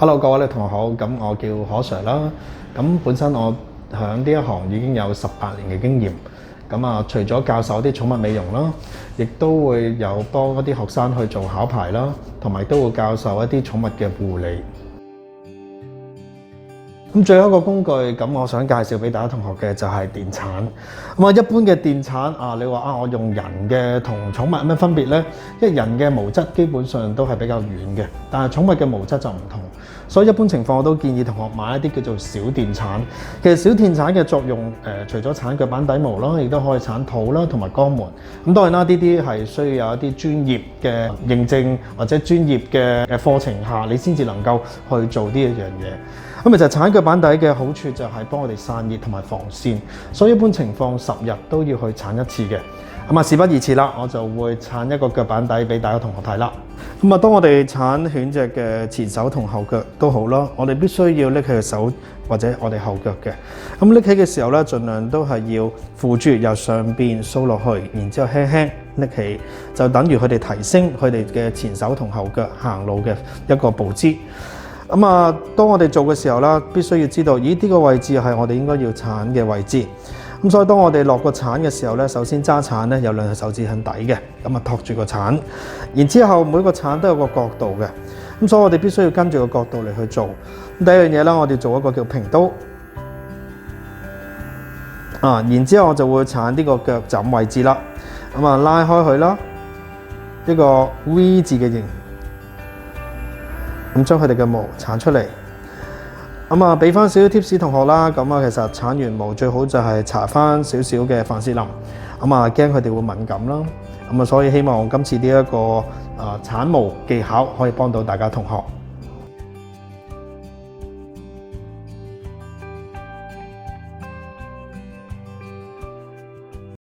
Hello，各位同學好，咁我叫何 Sir 啦。咁本身我喺呢一行已經有18年嘅經驗。咁除咗教授啲寵物美容啦，亦都會有幫一啲學生去做考牌啦，同埋都會教授一啲寵物嘅護理。咁最後一個工具，咁我想介紹俾大家同學嘅就係電鏟。一般嘅電鏟你話我用人嘅同寵物有咩分別呢？因為人嘅毛質基本上都係比較軟嘅，但係寵物嘅毛質就唔同，所以一般情況我都建議同學買一啲叫做小電鏟。其實小電鏟嘅作用除咗鏟腳板底毛啦，亦都可以鏟肚啦同埋肛門。咁當然啦，呢啲係需要有一啲專業嘅認證或者專業嘅課程下，你先至能夠去做呢一樣嘢。咁其實鏟腳板底嘅好處就係幫我哋散熱同埋防線，所以一般情況10日都要去鏟一次嘅。事不宜遲啦，我就會鏟一個腳板底俾大家同學睇啦。當我哋鏟犬隻嘅前手同後腳都好啦，我哋必須要拎起個手或者我哋後腳嘅。咁拎起嘅時候咧，盡量都係要扶住由上邊掃落去，然之後輕輕拎起，就等於佢哋提升佢哋嘅前手同後腳行路嘅一個步姿。當我哋做嘅時候啦，必須要知道，呢個位置係我哋應該要鏟嘅位置。所以當我哋落個鏟嘅時候咧，首先揸鏟咧有兩隻手指向底嘅，托住個鏟，然之後每個鏟都有個角度嘅，所以我哋必須要跟住個角度嚟去做。第一樣嘢啦，我哋做一個叫平刀，然之後我就會鏟呢個腳枕位置啦，拉開佢啦，一個 V 字嘅形。將佢哋嘅毛鏟出嚟，俾翻少少 tips 同學啦。其實鏟完毛最好就係搽翻少少嘅凡士林，驚佢哋會敏感啦。所以希望今次呢一個鏟毛技巧可以幫到大家同學。